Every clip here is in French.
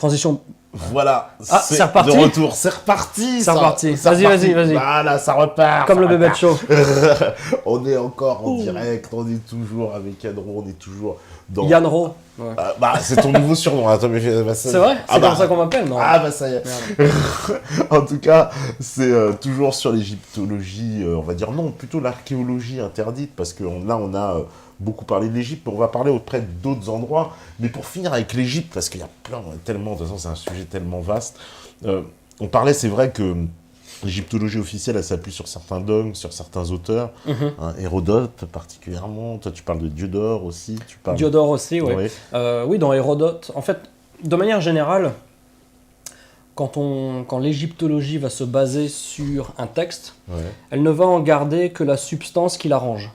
Transition. Voilà, c'est reparti. de retour, c'est reparti. C'est reparti. C'est reparti. Vas-y. Voilà, ça repart. Comme ça le bébé de repart. show. On est encore en direct, on est toujours avec Yanro, on est toujours dans... Yann Ro. Ouais. c'est ton nouveau surnom. Attends, mais, C'est vrai? C'est comme ça qu'on m'appelle, non? ça y est. En tout cas, c'est toujours sur l'égyptologie, on va dire non, plutôt l'archéologie interdite, parce que là, on a beaucoup parlé de l'Égypte, mais on va parler auprès d'autres endroits. Mais pour finir avec l'Égypte, parce qu'il y a tellement, de toute façon, c'est un sujet tellement vaste, on parlait, c'est vrai que l'égyptologie officielle, elle s'appuie sur certains dogmes, sur certains auteurs, Hérodote particulièrement. Toi, tu parles de Diodore aussi. Diodore aussi, oui. Oui. Oui, dans Hérodote. En fait, de manière générale, quand l'égyptologie va se baser sur un texte, elle ne va en garder que la substance qui l'arrange.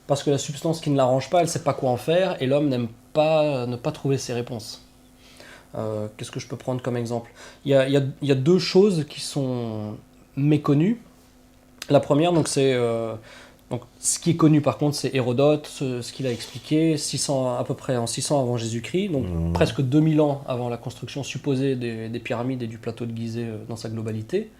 Parce que la substance qui ne l'arrange pas, elle ne sait pas quoi en faire, et l'homme n'aime pas ne pas trouver ses réponses. Qu'est-ce que je peux prendre comme exemple ? Il y a deux choses qui sont méconnues. La première, donc, c'est donc, ce qui est connu par contre, c'est Hérodote, ce qu'il a expliqué, à peu près en 600 avant Jésus-Christ, donc presque 2000 ans avant la construction supposée des pyramides et du plateau de Gizeh dans sa globalité.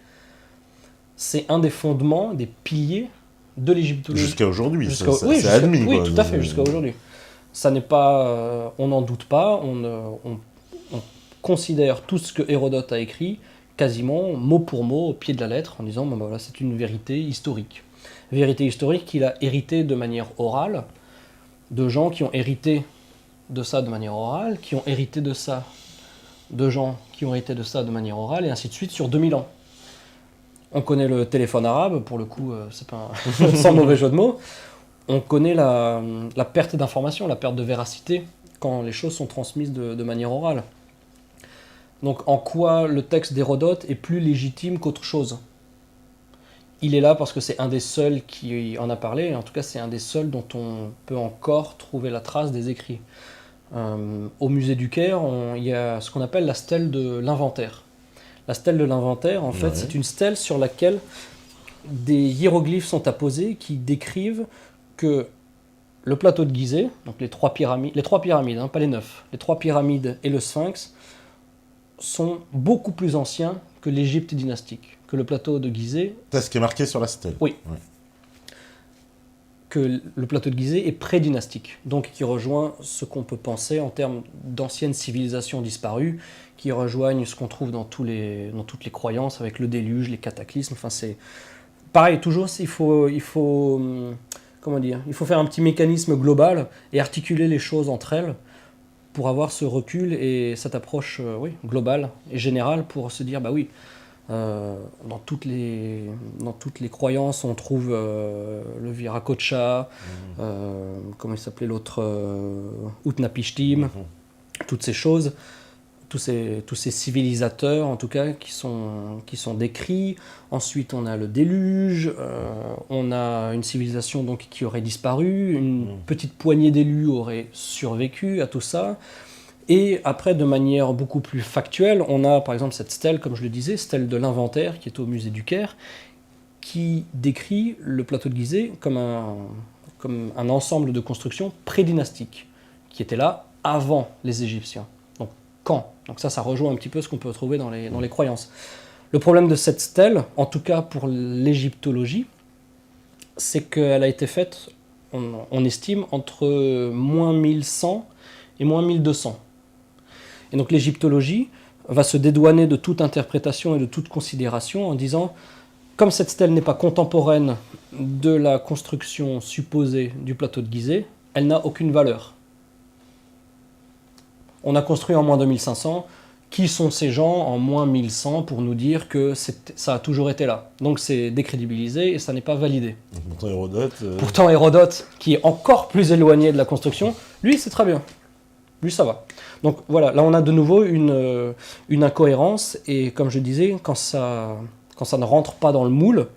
C'est un des fondements, des piliers de l'égyptologie. Jusqu'à aujourd'hui, c'est admis. Oui, quoi. Tout à fait, jusqu'à aujourd'hui. Ça n'est pas... on n'en doute pas, on considère tout ce que Hérodote a écrit quasiment mot pour mot au pied de la lettre en disant voilà, c'est une vérité historique. Vérité historique qu'il a héritée de manière orale, de gens qui ont hérité de ça de manière orale, qui ont hérité de ça, de gens qui ont hérité de ça de manière orale, et ainsi de suite sur 2000 ans. On connaît le téléphone arabe, pour le coup, c'est pas sans mauvais jeu de mots. On connaît la perte d'information, la perte de véracité quand les choses sont transmises de manière orale. Donc en quoi le texte d'Hérodote est plus légitime qu'autre chose ? Il est là parce que c'est un des seuls qui en a parlé, et en tout cas c'est un des seuls dont on peut encore trouver la trace des écrits. Au musée du Caire, il y a ce qu'on appelle la stèle de l'inventaire. La stèle de l'inventaire, en fait, c'est une stèle sur laquelle des hiéroglyphes sont apposés qui décrivent que le plateau de Gizeh, donc les trois pyramides, pas les 9, les 3 pyramides et le Sphinx, sont beaucoup plus anciens que l'Égypte dynastique, que le plateau de Gizeh. C'est ce qui est marqué sur la stèle. Oui. Que le plateau de Gizeh est pré-dynastique, donc qui rejoint ce qu'on peut penser en termes d'anciennes civilisations disparues, qui rejoignent ce qu'on trouve dans toutes les croyances avec le déluge, les cataclysmes. Enfin, c'est pareil, toujours il faut faire un petit mécanisme global et articuler les choses entre elles pour avoir ce recul et cette approche globale et générale pour se dire dans toutes les croyances on trouve le Viracocha, comment il s'appelait l'autre, Utnapishtim, toutes ces choses, tous ces civilisateurs en tout cas qui sont décrits. Ensuite on a le déluge, on a une civilisation donc qui aurait disparu, une petite poignée d'élus aurait survécu à tout ça. Et après, de manière beaucoup plus factuelle, on a par exemple cette stèle, comme je le disais, stèle de l'inventaire qui est au musée du Caire, qui décrit le plateau de Gizeh comme un ensemble de constructions pré-dynastiques, qui étaient là avant les Égyptiens. Donc quand ? Donc ça rejoint un petit peu ce qu'on peut trouver dans les croyances. Le problème de cette stèle, en tout cas pour l'égyptologie, c'est qu'elle a été faite, on estime, entre moins 1100 et moins 1200. Et donc l'égyptologie va se dédouaner de toute interprétation et de toute considération en disant, comme cette stèle n'est pas contemporaine de la construction supposée du plateau de Gizeh, elle n'a aucune valeur. On a construit en moins 2500, qui sont ces gens en moins 1100 pour nous dire que ça a toujours été là. Donc c'est décrédibilisé et ça n'est pas validé. Pourtant Hérodote, qui est encore plus éloigné de la construction, lui c'est très bien. Lui, ça va. Donc voilà, là on a de nouveau une incohérence, et comme je disais, quand ça ne rentre pas dans le moule,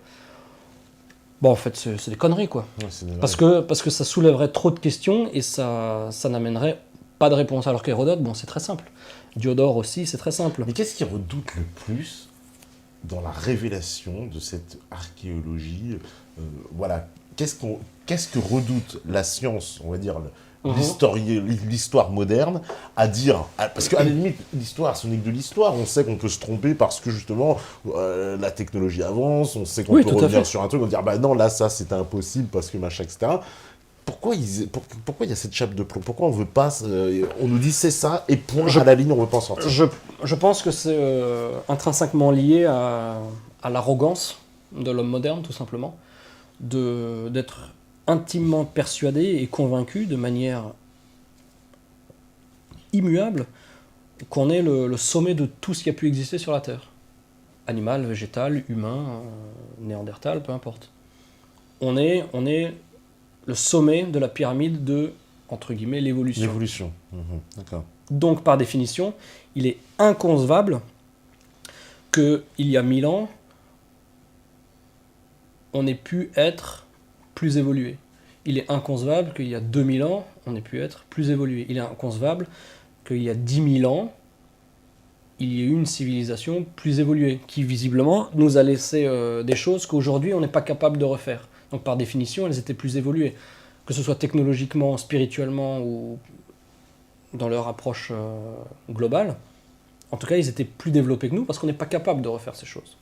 en fait c'est des conneries quoi. Ouais, parce que ça soulèverait trop de questions et ça n'amènerait pas de réponse. Alors qu'Hérodote, c'est très simple. Diodore aussi, c'est très simple. Mais qu'est-ce qu'il redoute le plus dans la révélation de cette archéologie ? Qu'est-ce que redoute la science, on va dire, l'histoire moderne, à dire... Parce qu'à la limite, l'histoire, ce n'est que de l'histoire. On sait qu'on peut se tromper parce que, justement, la technologie avance, on sait qu'on peut revenir sur un truc, on dire, bah non, là, ça, c'était impossible parce que machin, etc. Pourquoi il y a cette chape de plomb? Pourquoi on veut pas... on nous dit c'est ça, et point, à la ligne, on veut pas en sortir. Je pense que c'est intrinsèquement lié à l'arrogance de l'homme moderne, tout simplement. D'être intimement persuadé et convaincu de manière immuable qu'on est le sommet de tout ce qui a pu exister sur la Terre. Animal, végétal, humain, néandertal, peu importe. On est le sommet de la pyramide de, entre guillemets, l'évolution. L'évolution, d'accord. Donc, par définition, il est inconcevable qu'il y a 1000 ans, on ait pu être plus évolué. Il est inconcevable qu'il y a 2000 ans, on ait pu être plus évolué. Il est inconcevable qu'il y a 10 000 ans, il y ait eu une civilisation plus évoluée, qui visiblement nous a laissé des choses qu'aujourd'hui on n'est pas capable de refaire. Donc par définition, elles étaient plus évoluées. Que ce soit technologiquement, spirituellement ou dans leur approche globale. En tout cas, ils étaient plus développés que nous parce qu'on n'est pas capable de refaire ces choses.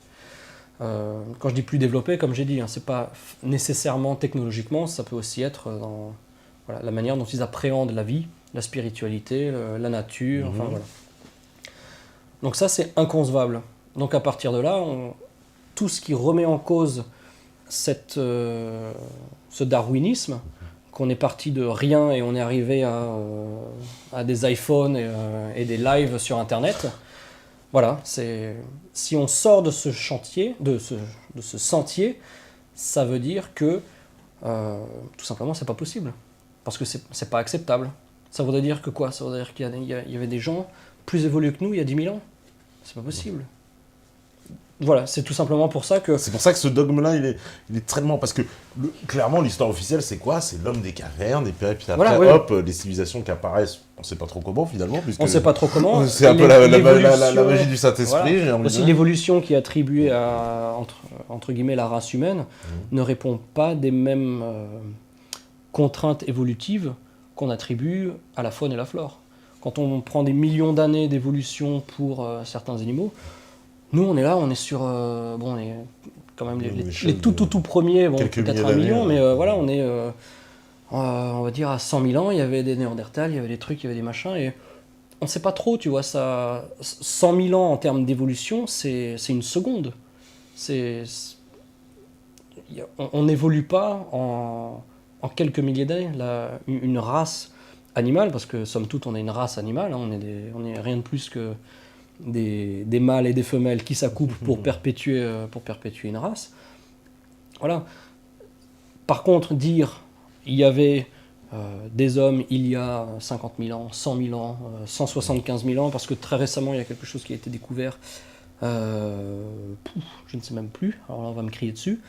Quand je dis plus développés, comme j'ai dit, c'est pas nécessairement technologiquement, ça peut aussi être dans la manière dont ils appréhendent la vie, la spiritualité, la nature, enfin voilà. Donc ça, c'est inconcevable. Donc à partir de là, tout ce qui remet en cause ce darwinisme, qu'on est parti de rien et on est arrivé à des iPhones et des lives sur Internet. Voilà, si on sort de ce chantier, de ce sentier, ça veut dire que tout simplement c'est pas possible. Parce que c'est pas acceptable. Ça voudrait dire que quoi? Ça voudrait dire qu'il y avait des gens plus évolués que nous il y a 10 000 ans. C'est pas possible. Voilà, c'est tout simplement pour ça que... C'est pour ça que ce dogme-là, il est tellement... Parce que, clairement, l'histoire officielle, c'est quoi? C'est l'homme des cavernes, et puis après, voilà, hop, les civilisations qui apparaissent, on ne sait pas trop comment, finalement. On ne sait pas trop comment. C'est un peu la magie du Saint-Esprit. Voilà. Aussi, l'évolution qui est attribuée à, entre guillemets, la race humaine ne répond pas des mêmes contraintes évolutives qu'on attribue à la faune et la flore. Quand on prend des millions d'années d'évolution pour certains animaux, nous, on est là, on est sur... on est quand même les tout premiers, peut-être 1 million, mais voilà, on est, on va dire, à 100 000 ans, il y avait des Néandertals, il y avait des trucs, il y avait des machins, et on ne sait pas trop, tu vois, ça... 100 000 ans en termes d'évolution, c'est une seconde. On n'évolue pas en quelques milliers d'années. Une race animale, parce que somme toute, on est une race animale, hein, on est rien de plus que... Des mâles et des femelles qui s'accouplent pour perpétuer une race. Voilà. Par contre, dire il y avait des hommes il y a 50 000 ans, 100 000 ans, 175 000 ans, parce que très récemment il y a quelque chose qui a été découvert, je ne sais même plus, alors là on va me crier dessus,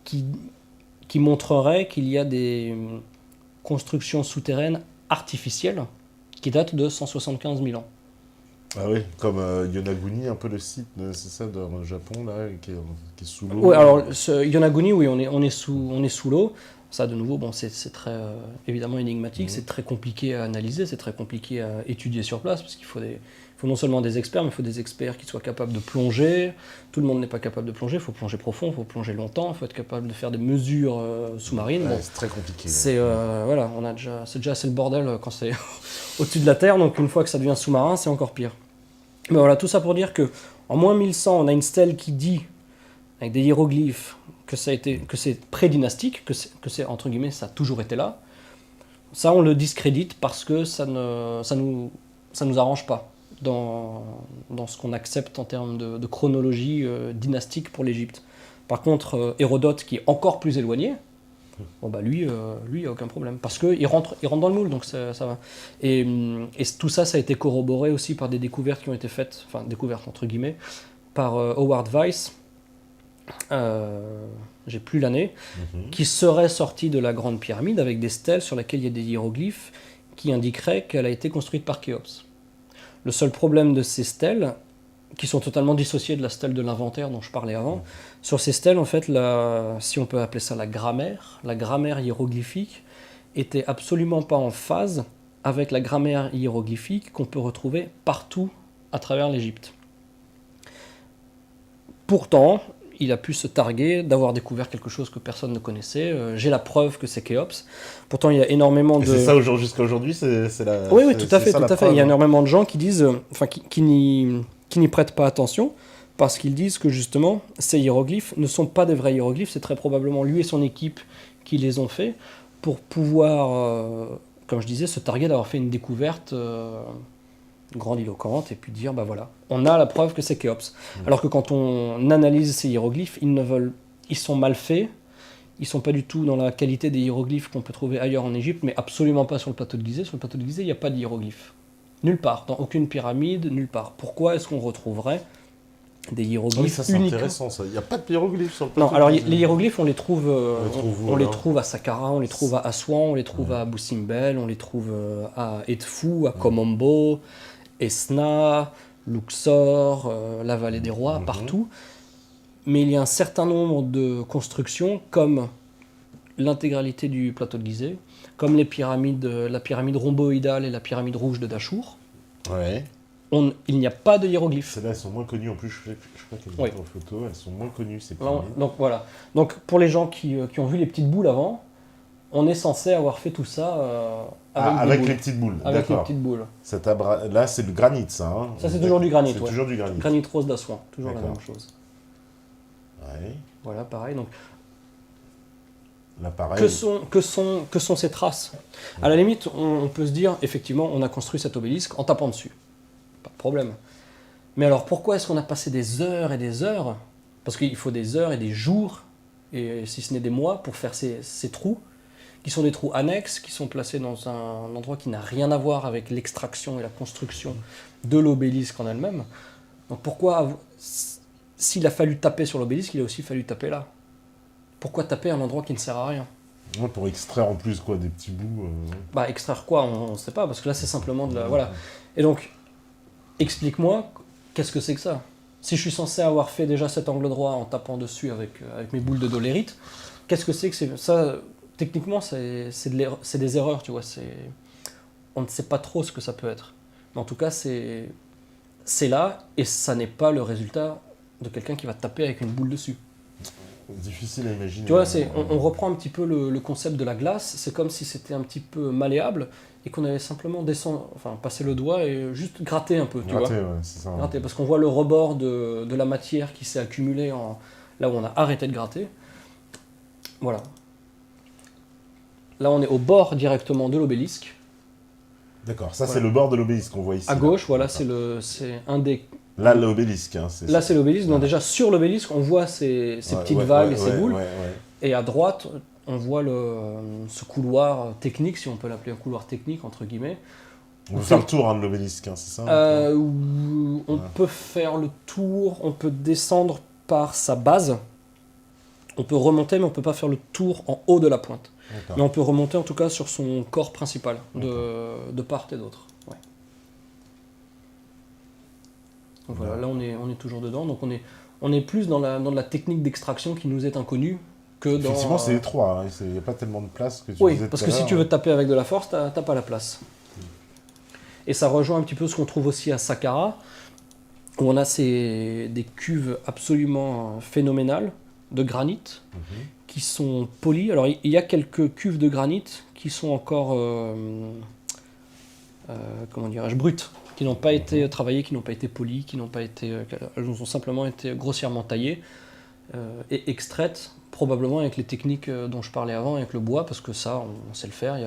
qui montrerait qu'il y a des constructions souterraines artificielles qui datent de 175 000 ans. Ah oui, comme Yonaguni, un peu le site, c'est ça, dans le Japon, là, qui est sous l'eau. Oui, alors Yonaguni, oui, on est sous l'eau. Ça, de nouveau, c'est très évidemment énigmatique, c'est très compliqué à analyser, c'est très compliqué à étudier sur place, parce qu'il faut non seulement des experts, mais il faut des experts qui soient capables de plonger. Tout le monde n'est pas capable de plonger, il faut plonger profond, il faut plonger longtemps, il faut être capable de faire des mesures sous-marines. Ouais, c'est très compliqué. Voilà, c'est déjà assez le bordel quand c'est au-dessus de la Terre, donc une fois que ça devient sous-marin, c'est encore pire. Mais voilà, tout ça pour dire que en moins 1100, on a une stèle qui dit, avec des hiéroglyphes, que c'est pré-dynastique, que c'est entre guillemets, ça a toujours été là. Ça, on le discrédite parce que ça nous arrange pas dans ce qu'on accepte en termes de chronologie dynastique pour l'Égypte. Par contre, Hérodote, qui est encore plus éloigné, lui, il n'y a aucun problème. Parce qu'il rentre dans le moule, donc ça va. Et tout ça, ça a été corroboré aussi par des découvertes qui ont été faites, enfin, découvertes entre guillemets, par Howard Weiss, j'ai plus l'année, qui serait sorti de la Grande Pyramide avec des stèles sur lesquelles il y a des hiéroglyphes qui indiqueraient qu'elle a été construite par Khéops. Le seul problème de ces stèles, qui sont totalement dissociées de la stèle de l'inventaire dont je parlais avant, sur ces stèles, en fait, si on peut appeler ça la grammaire hiéroglyphique, était absolument pas en phase avec la grammaire hiéroglyphique qu'on peut retrouver partout à travers l'Égypte. Pourtant, il a pu se targuer d'avoir découvert quelque chose que personne ne connaissait. J'ai la preuve que c'est Khéops. Pourtant, il y a énormément de... Et c'est ça jusqu'à aujourd'hui, c'est la... Oui, c'est- tout à c'est fait, ça, tout la à fait. preuve. Il y a énormément de gens qui disent, qui n'y prêtent pas attention, parce qu'ils disent que justement, ces hiéroglyphes ne sont pas des vrais hiéroglyphes. C'est très probablement lui et son équipe qui les ont faits pour pouvoir, comme je disais, se targuer d'avoir fait une découverte grandiloquente et puis dire, bah voilà, on a la preuve que c'est Khéops. Alors que quand on analyse ces hiéroglyphes, ils sont mal faits, ils sont pas du tout dans la qualité des hiéroglyphes qu'on peut trouver ailleurs en Égypte, mais absolument pas sur le plateau de Gizeh. Sur le plateau de Gizeh, il n'y a pas de hiéroglyphes. Nulle part, dans aucune pyramide, nulle part. Pourquoi est-ce qu'on retrouverait des Ah oui, hiéroglyphes ça c'est uniquement intéressant ça. Il n'y a pas de hiéroglyphes sur le Non, plateau alors de les Gizeh. hiéroglyphes, on les trouve, On les trouve où, on les alors trouve à Saqqara, on les trouve à Assouan, on les trouve à Boussimbel, on les trouve à Edfou, à Komombo, Esna, Luxor, la vallée des rois, partout. Mais il y a un certain nombre de constructions, comme l'intégralité du plateau de Gizeh, comme les pyramides, la pyramide rhomboïdale et la pyramide rouge de Dachour. Ouais. Il n'y a pas de hiéroglyphes. Celles-là, elles sont moins connues. En plus, je crois qu'elles Oui. sont en photo. Elles sont moins connues, ces Non, pyramides. donc voilà. Donc pour les gens qui ont vu les petites boules avant, on est censé avoir fait tout ça avec, Avec des les boules. petites boules, Avec les d'accord. petites boules. Là, c'est le granit, ça. Hein. Ça, c'est toujours du granit, C'est ouais. toujours du granit. Granit rose d'Assouan, toujours la D'accord. même chose. Ouais. Voilà, pareil. Donc, Là, pareil. que sont ces traces? À la limite, on peut se dire, effectivement, on a construit cet obélisque en tapant dessus. Pas de problème. Mais alors, pourquoi est-ce qu'on a passé des heures et des heures? Parce qu'il faut des heures et des jours, et si ce n'est des mois, pour faire ces trous, qui sont des trous annexes, qui sont placés dans un endroit qui n'a rien à voir avec l'extraction et la construction de l'obélisque en elle-même. Donc pourquoi, s'il a fallu taper sur l'obélisque, il a aussi fallu taper là? Pourquoi taper un endroit qui ne sert à rien? Ouais, pour extraire en plus quoi, des petits bouts. Bah extraire quoi? On ne sait pas, parce que là c'est simplement de la... Voilà. Et donc, explique-moi, qu'est-ce que c'est que ça? Si je suis censé avoir fait déjà cet angle droit en tapant dessus avec mes boules de dolérite, qu'est-ce que c'est ça? Techniquement, c'est des erreurs, tu vois. On ne sait pas trop ce que ça peut être. Mais en tout cas, c'est là, et ça n'est pas le résultat de quelqu'un qui va taper avec une boule dessus. Difficile à imaginer. Tu vois, on reprend un petit peu le concept de la glace. C'est comme si c'était un petit peu malléable et qu'on avait simplement passé le doigt et juste gratter un peu, tu vois. Gratter, ouais, c'est ça. Gratter, parce qu'on voit le rebord de la matière qui s'est accumulée là où on a arrêté de gratter. Voilà. Là, on est au bord directement de l'obélisque. D'accord, ça Voilà. c'est le bord de l'obélisque qu'on voit ici. À là. gauche, voilà, D'accord. c'est un des... Là, l'obélisque. Hein, Là, c'est l'obélisque. Donc Ouais. déjà, sur l'obélisque, on voit ces Ouais, petites ouais, vagues ouais, et ces ouais, boules. ouais, ouais. Et à droite, on voit ce couloir technique, si on peut l'appeler un couloir technique, entre guillemets. On peut faire le tour hein, de l'obélisque, hein, c'est ça Où on Ouais. peut faire le tour, on peut descendre par sa base. On peut remonter, mais on ne peut pas faire le tour en haut de la pointe. D'accord. Mais on peut remonter en tout cas sur son corps principal, de part et d'autre. Ouais. Donc voilà, là on est toujours dedans. Donc on est plus dans la technique d'extraction qui nous est inconnue que dans... Effectivement, c'est étroit, il n'y a pas tellement de place que tu Oui, disais parce tout à que si l'heure. tu veux taper avec de la force, t'as pas la place. Et ça rejoint un petit peu ce qu'on trouve aussi à Saqqara, où on a des cuves absolument phénoménales de granit, qui sont polies. Alors il y a quelques cuves de granit qui sont encore, comment dirais-je, brutes, qui n'ont pas été travaillées, qui n'ont pas été polies, elles ont simplement été grossièrement taillées et extraites, probablement avec les techniques dont je parlais avant, avec le bois, parce que ça, on sait le faire,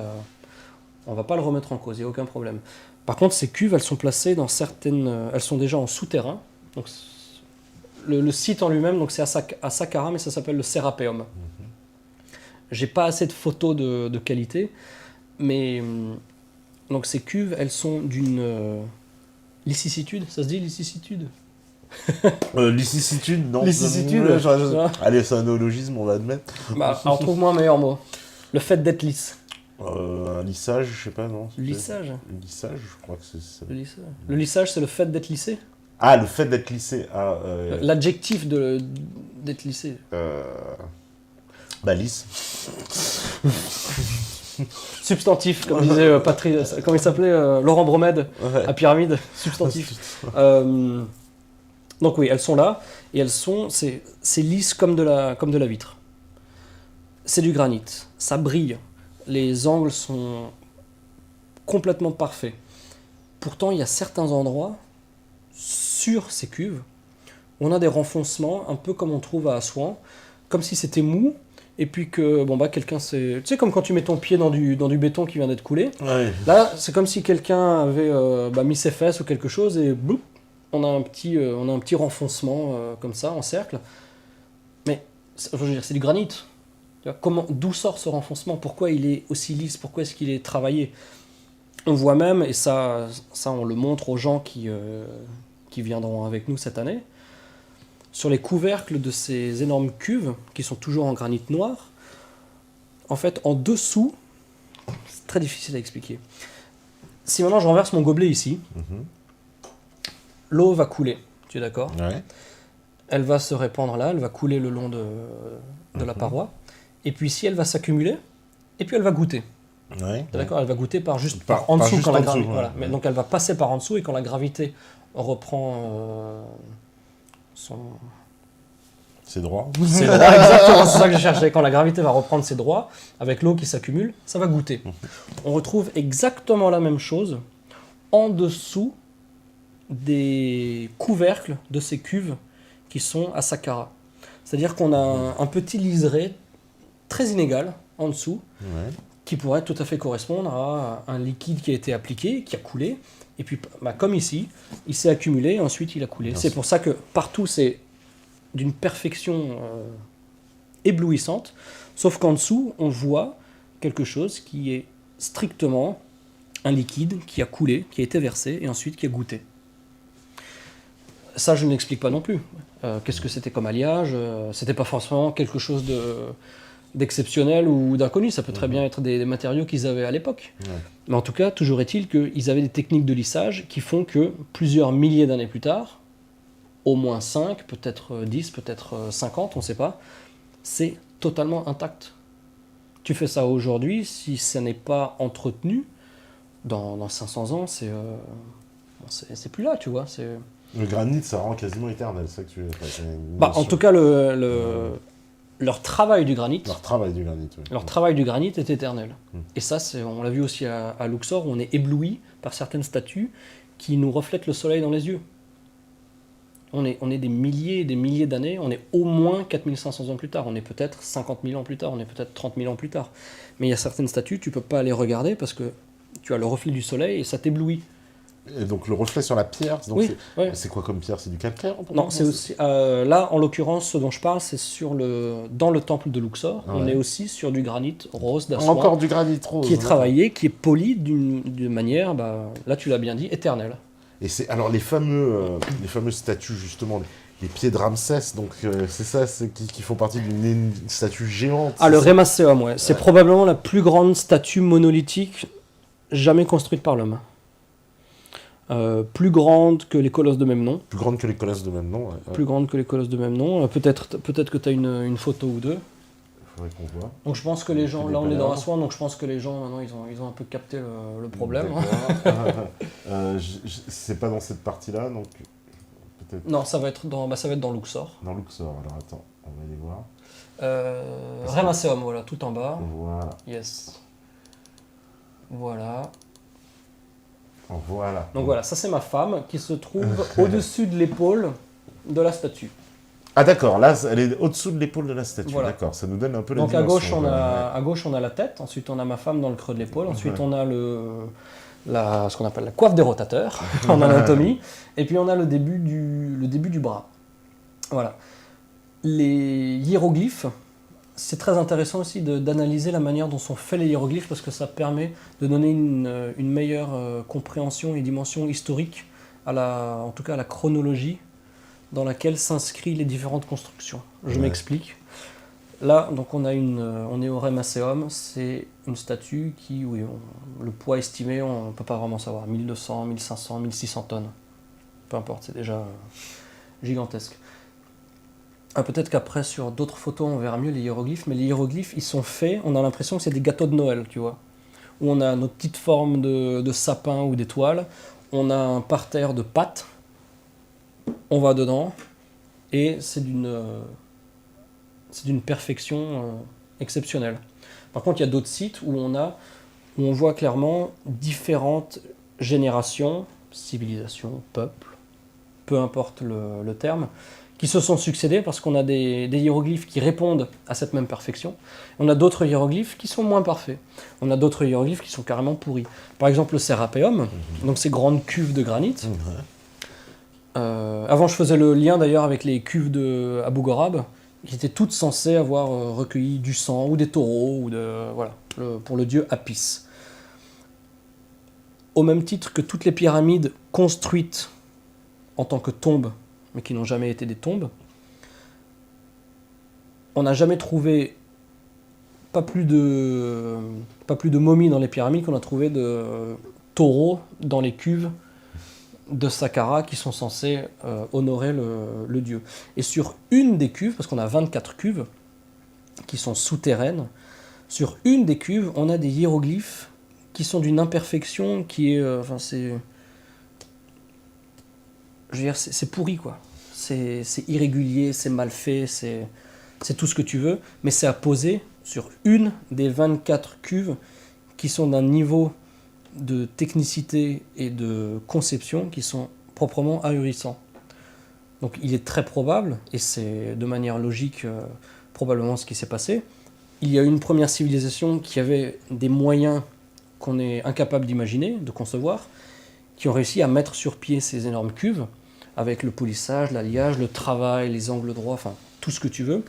on ne va pas le remettre en cause, il n'y a aucun problème. Par contre, ces cuves, elles sont placées dans elles sont déjà en souterrain. Donc, le site en lui-même, donc c'est à Saqqara, mais ça s'appelle le Sérapéum. J'ai pas assez de photos de qualité, mais donc ces cuves, elles sont d'une licicitude. Ça se dit licicitude? Licicitude, non. Licicitude. Ah. Allez, c'est un néologisme, on va admettre. Bah, alors trouve-moi un meilleur mot. Le fait d'être lisse. Un lissage, je sais pas, non. Lissage. Lissage, je crois que c'est ça. Le lissage, c'est le fait d'être lissé. Ah, le fait d'être lissé. Ah, L'adjectif d'être lissé. bah, lisse. Substantif, comme disait comment il s'appelait Laurent Bromède Ouais. à Pyramide. Substantif. Donc oui, elles sont là et c'est lisse comme de la vitre. C'est du granit, ça brille, les angles sont complètement parfaits. Pourtant, il y a certains endroits sur ces cuves où on a des renfoncements, un peu comme on trouve à Assouan, comme si c'était mou. Et puis que quelqu'un s'est... Tu sais, comme quand tu mets ton pied dans du béton qui vient d'être coulé. Ouais. Là, c'est comme si quelqu'un avait mis ses fesses ou quelque chose et boum, on a un petit renfoncement comme ça, en cercle. Mais, je veux dire, c'est du granit. Tu vois, d'où sort ce renfoncement? Pourquoi il est aussi lisse? Pourquoi est-ce qu'il est travaillé? On voit même, et ça on le montre aux gens qui viendront avec nous cette année, sur les couvercles de ces énormes cuves, qui sont toujours en granit noir, en fait, en dessous, c'est très difficile à expliquer. Si maintenant je renverse mon gobelet ici, l'eau va couler, tu es d'accord? Ouais. Elle va se répandre là, elle va couler le long de la paroi, et puis ici elle va s'accumuler, et puis elle va goûter. Ouais. T'es d'accord? Elle va goûter par en dessous par quand juste la en dessous, gravité. ouais. Voilà. Mais donc elle va passer par en dessous et quand la gravité reprend son. C'est droit. C'est exactement c'est ça que je cherchais. Quand la gravité va reprendre ses droits, avec l'eau qui s'accumule, ça va goûter. On retrouve exactement la même chose en dessous des couvercles de ces cuves qui sont à Saqqara. C'est-à-dire qu'on a un petit liseré très inégal en dessous, Ouais. qui pourrait tout à fait correspondre à un liquide qui a été appliqué, qui a coulé, et puis comme ici, il s'est accumulé et ensuite il a coulé. C'est pour ça que partout c'est d'une perfection éblouissante, sauf qu'en dessous on voit quelque chose qui est strictement un liquide qui a coulé, qui a été versé et ensuite qui a goûté. Ça je ne l'explique pas non plus. Qu'est-ce que c'était comme alliage? C'était pas forcément quelque chose d'exceptionnel ou d'inconnu, ça peut très bien être des matériaux qu'ils avaient à l'époque. Ouais. Mais en tout cas, toujours est-il qu'ils avaient des techniques de lissage qui font que plusieurs milliers d'années plus tard, au moins 5, peut-être 10, peut-être 50, on ne sait pas, c'est totalement intact. Tu fais ça aujourd'hui, si ça n'est pas entretenu, dans 500 ans, c'est plus là, tu vois. Le granit, ça rend quasiment éternel, c'est ça que tu veux En tout cas, leur travail du granit... Leur travail du granit, oui. Leur travail du granit est éternel. Et ça, on l'a vu aussi à Luxor, où on est ébloui par certaines statues qui nous reflètent le soleil dans les yeux. On est des milliers et des milliers d'années, on est au moins 4500 ans plus tard, on est peut-être 50 000 ans plus tard, on est peut-être 30 000 ans plus tard. Mais il y a certaines statues, tu ne peux pas les regarder parce que tu as le reflet du soleil et ça t'éblouit. Et donc le reflet sur la pierre, donc Oui, ouais. c'est quoi comme pierre? C'est du calcaire? Non, c'est aussi là en l'occurrence ce dont je parle, c'est dans le temple de Luxor. Ah On ouais. est aussi sur du granit rose d'Assouan. Encore du granit rose. Qui est travaillé, qui est poli d'une manière, là tu l'as bien dit, éternelle. Et c'est alors les fameuses statues justement, les pieds de Ramsès, donc c'est ça qui font partie d'une statue géante. Ah, le ça Remasseum, ouais. C'est probablement la plus grande statue monolithique jamais construite par l'homme. Plus grande que les colosses de même nom. Plus grande que les colosses de même nom. Ouais. Plus grande que les colosses de même nom. Peut-être que tu as une photo ou deux. Il faudrait qu'on voit. Donc je pense que les gens, là on est dans Assouan, donc je pense que les gens maintenant ils ont un peu capté le problème. C'est pas dans cette partie-là, donc peut-être. Non, ça va être dans Luxor. Dans Luxor, alors attends, on va aller voir. Remasseum, voilà, tout en bas. Voilà. Yes. Voilà. Voilà. Donc voilà, ça c'est ma femme qui se trouve au-dessus de l'épaule de la statue. Ah d'accord, là elle est au-dessous de l'épaule de la statue, Voilà. d'accord, ça nous donne un peu la Donc dimension. à gauche on a la tête, ensuite on a ma femme dans le creux de l'épaule, ensuite on a ce qu'on appelle la coiffe des rotateurs en anatomie, et puis on a le début du bras. Voilà. Les hiéroglyphes, c'est très intéressant aussi d'analyser la manière dont sont faits les hiéroglyphes parce que ça permet de donner une meilleure compréhension et dimension historique en tout cas à la chronologie dans laquelle s'inscrivent les différentes constructions. Je m'explique. Là, donc on est au Remasseum, c'est une statue qui, le poids estimé, on ne peut pas vraiment savoir, 1200, 1500, 1600 tonnes. Peu importe, c'est déjà gigantesque. Peut-être qu'après, sur d'autres photos, on verra mieux les hiéroglyphes, mais les hiéroglyphes, ils sont faits, on a l'impression que c'est des gâteaux de Noël, tu vois. où on a nos petites formes de sapin ou d'étoiles. On a un parterre de pâtes. On va dedans. Et c'est d'une perfection exceptionnelle. Par contre, il y a d'autres sites où on voit clairement différentes générations, civilisations, peuples, peu importe le terme, qui se sont succédés parce qu'on a des hiéroglyphes qui répondent à cette même perfection. On a d'autres hiéroglyphes qui sont moins parfaits. On a d'autres hiéroglyphes qui sont carrément pourris. Par exemple, le Sérapéum, donc ces grandes cuves de granit. Avant, je faisais le lien d'ailleurs avec les cuves de Abu Ghorab, qui étaient toutes censées avoir recueilli du sang ou des taureaux, pour le dieu Apis. Au même titre que toutes les pyramides construites en tant que tombes, mais qui n'ont jamais été des tombes, on n'a jamais trouvé pas plus de momies dans les pyramides qu'on a trouvé de taureaux dans les cuves de Saqqara qui sont censés honorer le dieu. Et sur une des cuves, parce qu'on a 24 cuves qui sont souterraines, sur une des cuves, on a des hiéroglyphes qui sont d'une imperfection qui est... c'est pourri, quoi. C'est irrégulier, c'est mal fait, c'est tout ce que tu veux, mais c'est à poser sur une des 24 cuves qui sont d'un niveau de technicité et de conception qui sont proprement ahurissants. Donc il est très probable, et c'est de manière logique probablement ce qui s'est passé, il y a une première civilisation qui avait des moyens qu'on est incapable d'imaginer, de concevoir, qui ont réussi à mettre sur pied ces énormes cuves, avec le polissage, l'alliage, le travail, les angles droits, enfin tout ce que tu veux,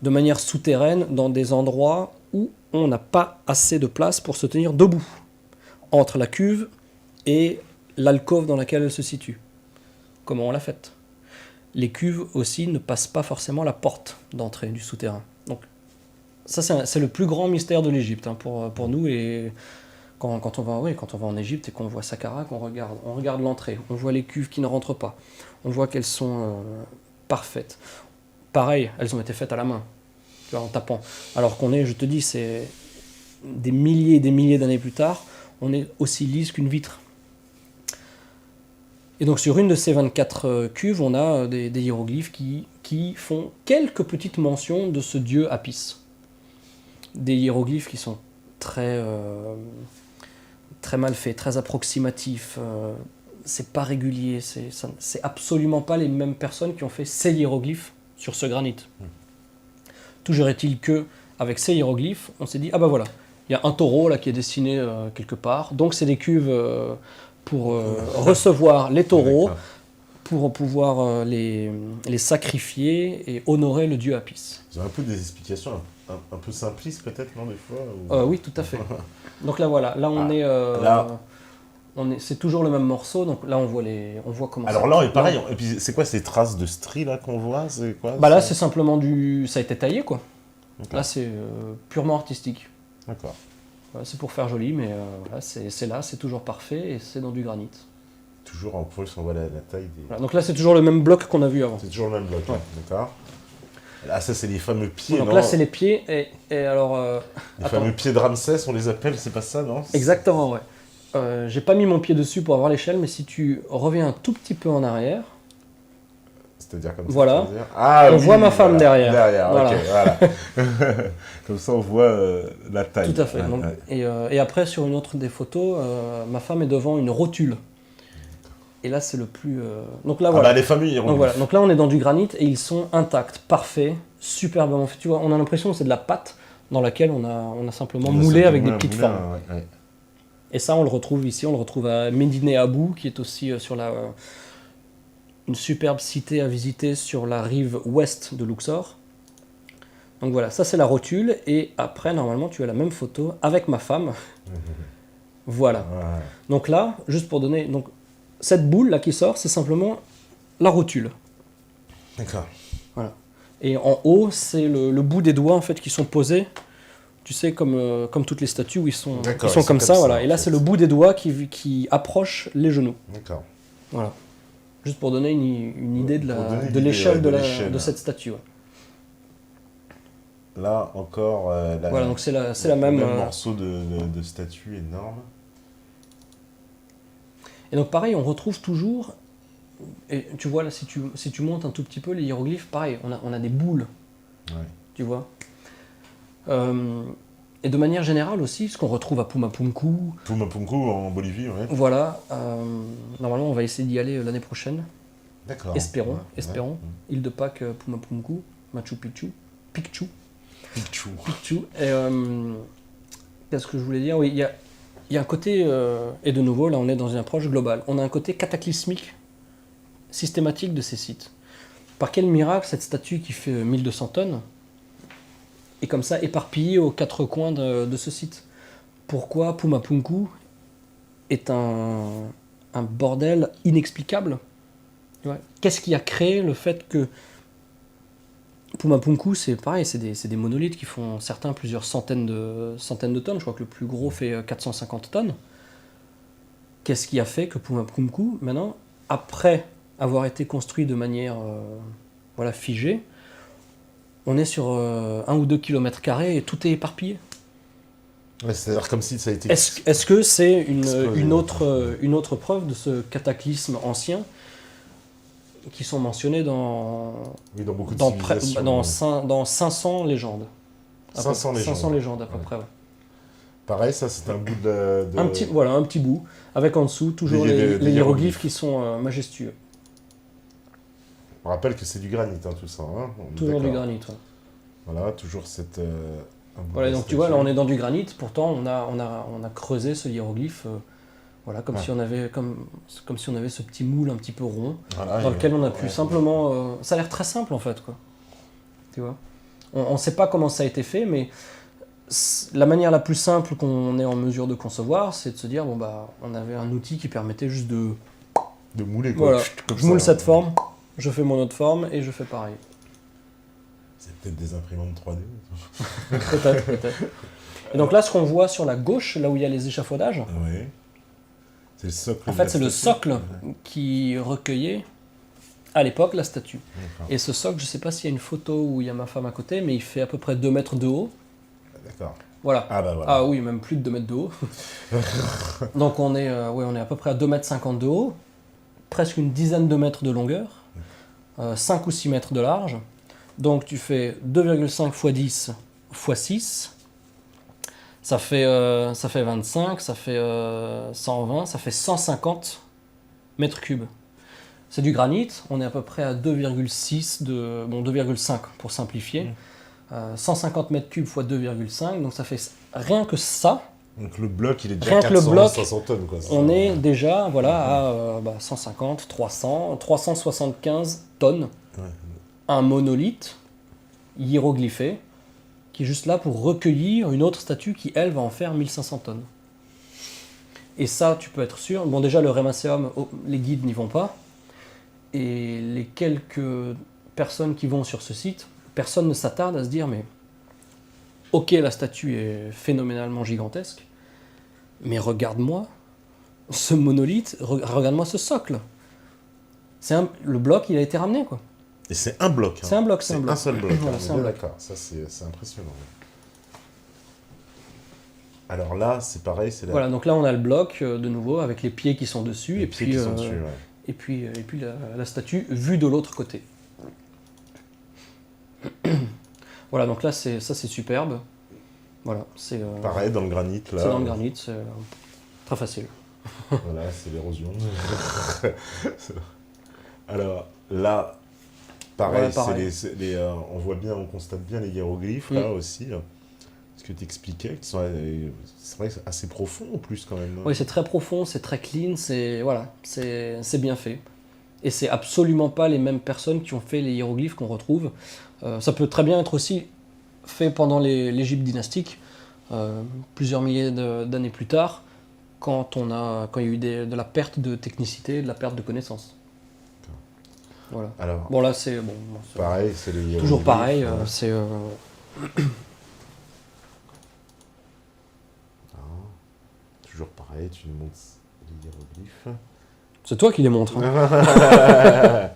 de manière souterraine, dans des endroits où on n'a pas assez de place pour se tenir debout, entre la cuve et l'alcôve dans laquelle elle se situe. Comment on l'a faite? Les cuves aussi ne passent pas forcément la porte d'entrée du souterrain. Donc ça c'est le plus grand mystère de l'Égypte pour nous, et quand on va en Égypte et qu'on voit Saqqara, on regarde l'entrée, on voit les cuves qui ne rentrent pas, on voit qu'elles sont parfaites. Pareil, elles ont été faites à la main, tu vois, en tapant. Alors qu'on est, je te dis, c'est des milliers et des milliers d'années plus tard, on est aussi lisse qu'une vitre. Et donc sur une de ces 24 cuves, on a des hiéroglyphes qui font quelques petites mentions de ce dieu Apis. Des hiéroglyphes qui sont très mal faits, très approximatifs, c'est pas régulier, c'est absolument pas les mêmes personnes qui ont fait ces hiéroglyphes sur ce granit. Toujours est-il que avec ces hiéroglyphes, on s'est dit, ah bah voilà, il y a un taureau là qui est dessiné quelque part, donc c'est des cuves pour recevoir les taureaux, pour pouvoir les sacrifier et honorer le dieu Apis. Vous avez un peu des explications un peu simplistes peut-être, non, des fois ou... Oui, tout à fait. Donc là voilà, là c'est toujours le même morceau, donc là on voit comment. Alors là, pareil, et puis c'est quoi ces traces de stries là qu'on voit, c'est quoi? Bah là c'est simplement ça a été taillé, quoi. Là c'est purement artistique. D'accord. Voilà, c'est pour faire joli, mais là c'est toujours parfait et c'est dans du granit. Toujours en plus on voit la taille des... Voilà, donc là c'est toujours le même bloc qu'on a vu avant. C'est toujours le même bloc, ouais. D'accord. Là ça c'est les fameux pieds, donc non? là c'est les pieds, et alors... les fameux pieds de Ramsès, on les appelle, c'est pas ça, non? Exactement, ouais. J'ai pas mis mon pied dessus pour avoir l'échelle, mais si tu reviens un tout petit peu en arrière... C'est-à-dire comme ça, voilà. On voit ma femme derrière. Voilà. Ok, voilà. Comme ça, on voit la taille. Tout à fait. Donc, et après, sur une autre des photos, ma femme est devant une rotule. Et là, c'est le plus... Donc là, voilà. Bah, les familles, donc là, on est dans du granit et ils sont intacts, parfaits, superbement faits. Tu vois, on a l'impression que c'est de la pâte dans laquelle on a simplement moulé avec des petites formes. Ouais. Et ça, on le retrouve ici. On le retrouve à Médine Abou, qui est aussi sur une superbe cité à visiter sur la rive ouest de Luxor. Donc voilà, ça c'est la rotule, et après normalement tu as la même photo avec ma femme. Voilà. Ouais. Donc là, juste pour donner, donc cette boule là qui sort, c'est simplement la rotule. D'accord. Voilà. Et en haut, c'est le bout des doigts en fait qui sont posés. Tu sais, comme toutes les statues où ils sont comme ça, voilà. Et là, c'est le bout des doigts qui approche les genoux. D'accord. Voilà. Juste pour donner une idée de l'échelle de cette statue. Ouais. là encore, Voilà, donc c'est la même. le même morceau de statue énorme. Et donc pareil, on retrouve toujours, et tu vois là, si tu montes un tout petit peu les hiéroglyphes, pareil, on a des boules, Ouais. tu vois. Et de manière générale aussi, ce qu'on retrouve à Pumapunku, Pumapunku en Bolivie, ouais. voilà, normalement on va essayer d'y aller l'année prochaine, D'accord. espérons, Ouais, espérons. ouais. Île de Pâques, Pumapunku, Machu Picchu, Picchu. Pichou. Et qu'est-ce que je voulais dire? Oui, il y a un côté, et de nouveau, là on est dans une approche globale, on a un côté cataclysmique, systématique de ces sites. Par quel miracle cette statue qui fait 1200 tonnes est comme ça éparpillée aux quatre coins de ce site? Pourquoi Pumapunku est un bordel inexplicable? Tu vois, qu'est-ce qui a créé le fait que Pumapunku, c'est pareil, c'est des monolithes qui font certains plusieurs centaines de tonnes. Je crois que le plus gros fait 450 tonnes. Qu'est-ce qui a fait que Pumapunku, maintenant, après avoir été construit de manière voilà, figée, on est sur 1 ou 2 km² et tout est éparpillé? Ouais, c'est-à-dire comme si ça a été... Est-ce que c'est explosé. une autre preuve de ce cataclysme ancien qui sont mentionnés Oui, dans beaucoup de civilisations. dans 500 légendes. 500 légendes. 500 légendes à peu Ouais. près, ouais. Pareil, ça c'est un bout de... Un petit bout, avec en dessous toujours Des les hiéroglyphes qui sont majestueux. On rappelle que c'est du granit, hein, tout ça. Hein. On est Toujours du d'accord. granit. Ouais. Voilà, toujours cette... un bout Voilà, de donc tu vois, là statue. on est dans du granit, pourtant on a creusé ce hiéroglyphe, voilà, comme Ouais. si on avait ce petit moule un petit peu rond, Voilà, dans et- lequel on a pu ouais. simplement... ça a l'air très simple en fait, quoi. Tu vois, on ne sait pas comment ça a été fait, mais la manière la plus simple qu'on est en mesure de concevoir, c'est de se dire, bon bah, on avait un outil qui permettait juste de... De mouler, quoi. Voilà, Comme je moule ça. cette forme, je fais mon autre forme et je fais pareil. C'est peut-être des imprimantes 3D. Peut-être, peut-être. Et donc là, ce qu'on voit sur la gauche, là où il y a les échafaudages, Oui. C'est le socle. en de fait, la c'est le statue. socle Ouais. qui recueillait, à l'époque, la statue. D'accord. Et ce socle, je ne sais pas s'il y a une photo où il y a ma femme à côté, mais il fait à peu près 2 mètres de haut. D'accord. Voilà. Ah bah voilà. Ah oui, même plus de 2 mètres de haut. Donc on est à peu près à 2,50 m de haut, presque une dizaine de mètres de longueur, 5 ou 6 mètres de large. Donc tu fais 2,5 x 10 x 6, ça fait 25, ça fait 120, ça fait 150 mètres cubes. C'est du granit, on est à peu près à 2,6 2,5 pour simplifier. 150 mètres cubes x 2,5, donc ça fait rien que ça. Donc le bloc, il est déjà Rien que le 400, bloc, 500 tonnes, quoi. On est déjà à 150, 300, 375 tonnes. Ouais. Un monolithe hiéroglyphé qui est juste là pour recueillir une autre statue qui, elle, va en faire 1500 tonnes. Et ça, tu peux être sûr. Bon, déjà, le Remaceum, les guides n'y vont pas. Et les quelques personnes qui vont sur ce site, personne ne s'attarde à se dire, mais ok, la statue est phénoménalement gigantesque, mais regarde-moi ce monolithe, regarde-moi ce socle. Le bloc, il a été ramené, quoi. Et c'est un bloc. Hein. C'est un bloc, C'est un seul bloc. Voilà, hein, c'est on un est bloc. d'accord. Ça, c'est impressionnant. Alors là, c'est pareil. C'est la... Voilà, donc là on a le bloc de nouveau avec les pieds qui sont dessus les et pieds puis, qui sont dessus, ouais. et puis la statue vue de l'autre côté. Voilà, donc là ça c'est superbe. Voilà, c'est Pareil, dans le granit, là. c'est dans le granit, c'est très facile. Voilà, c'est l'érosion. Alors là, pareil, Ouais, pareil. on voit bien, on constate bien les hiéroglyphes, là aussi. Ce que tu expliquais, qui sont, c'est vrai que c'est assez profond en plus quand même. Oui, c'est très profond, c'est très clean, c'est bien fait. Et c'est absolument pas les mêmes personnes qui ont fait les hiéroglyphes qu'on retrouve. Ça peut très bien être aussi fait pendant l'Égypte dynastique, plusieurs milliers d'années plus tard, quand il y a eu de la perte de technicité, de la perte de connaissances. Voilà. Alors, Bon là c'est pareil, c'est les hiéroglyphes. toujours pareil, ouais. c'est Toujours pareil, tu nous montres les hiéroglyphes. c'est toi qui les montres. Hein.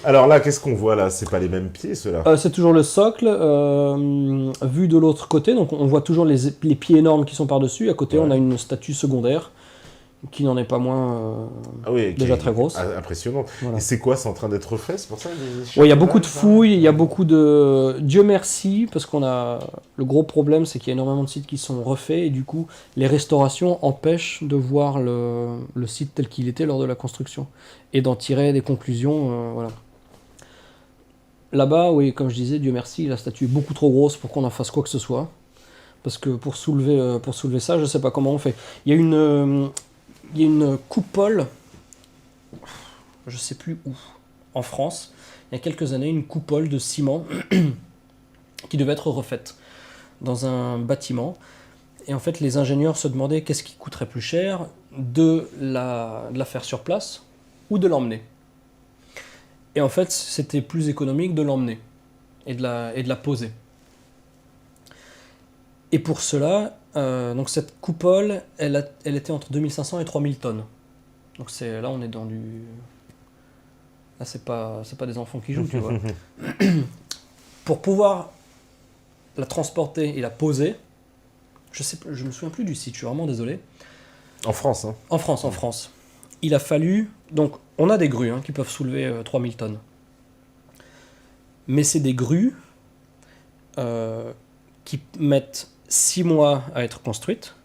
Alors là, qu'est-ce qu'on voit là? C'est pas les mêmes pieds, ceux-là? C'est toujours le socle, vu de l'autre côté, donc on voit toujours les pieds énormes qui sont par-dessus. À côté, Ouais. on a une statue secondaire qui n'en est pas moins Ah oui, déjà très grosse. Impressionnante. Voilà. Et c'est quoi? C'est en train d'être refait, c'est pour ça? Ouais, il y a beaucoup de fouilles, il y a beaucoup de... Dieu merci, parce qu'on a... Le gros problème, c'est qu'il y a énormément de sites qui sont refaits, et du coup, les restaurations empêchent de voir le site tel qu'il était lors de la construction, et d'en tirer des conclusions, voilà. Là-bas, oui, comme je disais, Dieu merci, la statue est beaucoup trop grosse pour qu'on en fasse quoi que ce soit. Parce que pour soulever ça, je ne sais pas comment on fait. Il y a une coupole, je ne sais plus où, en France, il y a quelques années, une coupole de ciment qui devait être refaite dans un bâtiment. Et en fait, les ingénieurs se demandaient qu'est-ce qui coûterait plus cher, de la faire sur place ou de l'emmener. Et en fait, c'était plus économique de l'emmener et de la poser. Et pour cela, donc cette coupole, elle était entre 2500 et 3000 tonnes. Donc là, on est dans du... Là, c'est pas des enfants qui jouent, tu vois. Pour pouvoir la transporter et la poser, je me souviens plus du site, je suis vraiment désolé. En France, hein. En France. Il a fallu... Donc, on a des grues qui peuvent soulever 3000 tonnes. Mais c'est des grues qui mettent 6 mois à être construites,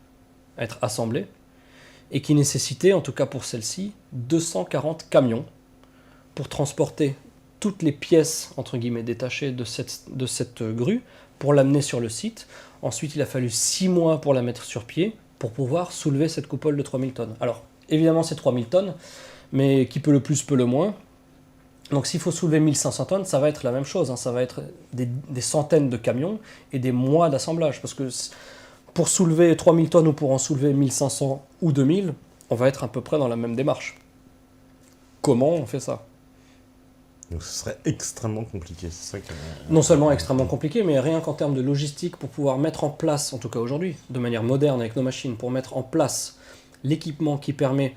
à être assemblées, et qui nécessitaient, en tout cas pour celle-ci, 240 camions pour transporter toutes les pièces, entre guillemets, détachées de cette grue, pour l'amener sur le site. Ensuite, il a fallu 6 mois pour la mettre sur pied, pour pouvoir soulever cette coupole de 3000 tonnes. Alors, évidemment, c'est 3000 tonnes, mais qui peut le plus, peut le moins. Donc s'il faut soulever 1500 tonnes, ça va être la même chose, ça va être des centaines de camions et des mois d'assemblage. Parce que pour soulever 3000 tonnes ou pour en soulever 1500 ou 2000, on va être à peu près dans la même démarche. Comment on fait ça? Donc ce serait extrêmement compliqué, c'est ça que... Non seulement extrêmement compliqué, mais rien qu'en termes de logistique, pour pouvoir mettre en place, en tout cas aujourd'hui, de manière moderne avec nos machines, pour mettre en place l'équipement qui permet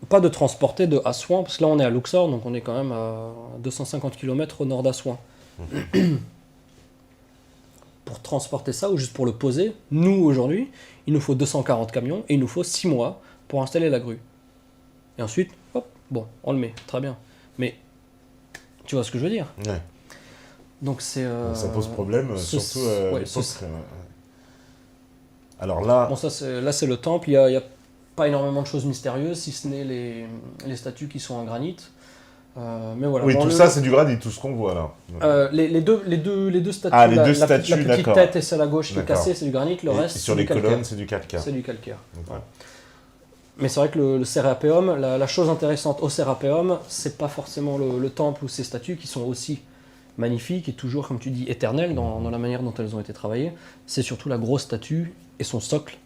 pas de transporter de Assouan, parce que là on est à Luxor, donc on est quand même à 250 km au nord d'Assouan. Pour transporter ça, ou juste pour le poser, nous aujourd'hui, il nous faut 240 camions, et il nous faut 6 mois pour installer la grue. Et ensuite, hop, bon, on le met, très bien. Mais, tu vois ce que je veux dire? Ouais. Donc c'est... Ça pose problème, surtout ouais, l'époque. Alors là... Bon, là c'est le temple, il y a pas énormément de choses mystérieuses, si ce n'est les statues qui sont en granit. Mais voilà. Oui, bon, tout ça c'est du granit, tout ce qu'on voit là. Les deux statues, Ah, les deux la statues, petite d'accord. tête et celle à gauche qui est D'accord. cassée, c'est du granit, le reste Et sur c'est les du calcaire. colonnes, c'est du calcaire. C'est du calcaire. D'accord. Mais c'est vrai que le Sérapéum, la chose intéressante au Sérapéum, c'est pas forcément le temple ou ces statues qui sont aussi magnifiques et toujours, comme tu dis, éternelles dans la manière dont elles ont été travaillées. C'est surtout la grosse statue et son socle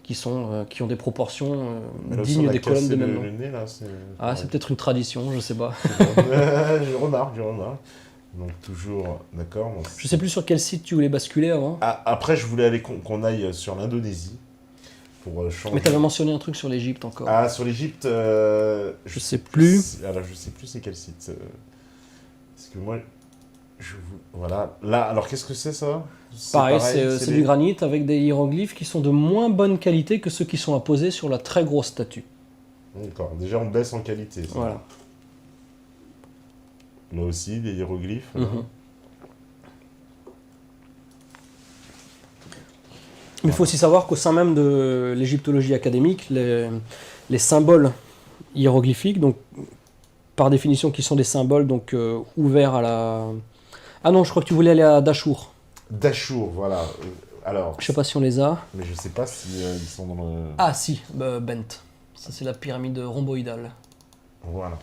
qui ont des proportions dignes des colonnes de même nom. Le nez, là, C'est peut-être une tradition, je sais pas. je remarque. Donc toujours, d'accord. Bon, Je sais plus sur quel site tu voulais basculer avant. Après, je voulais aller qu'on aille sur l'Indonésie pour changer. Mais tu avais mentionné un truc sur l'Égypte encore. Ah, sur l'Égypte, je sais plus. Alors, je sais plus c'est quel site. Parce que moi, voilà. Là, alors qu'est-ce que c'est ça? Pareil, c'est du granit avec des hiéroglyphes qui sont de moins bonne qualité que ceux qui sont apposés sur la très grosse statue. D'accord. Déjà, on baisse en qualité. Ça. Voilà. Là aussi, des hiéroglyphes. Mais il faut aussi savoir qu'au sein même de l'égyptologie académique, les symboles hiéroglyphiques, donc par définition qui sont des symboles donc ouverts à la... Ah non, je crois que tu voulais aller à Dachour. Dachour, voilà. Alors, je sais pas si on les a. Mais je sais pas si ils sont dans le... Ah si, Bent. Ça c'est la pyramide rhomboïdale. Voilà.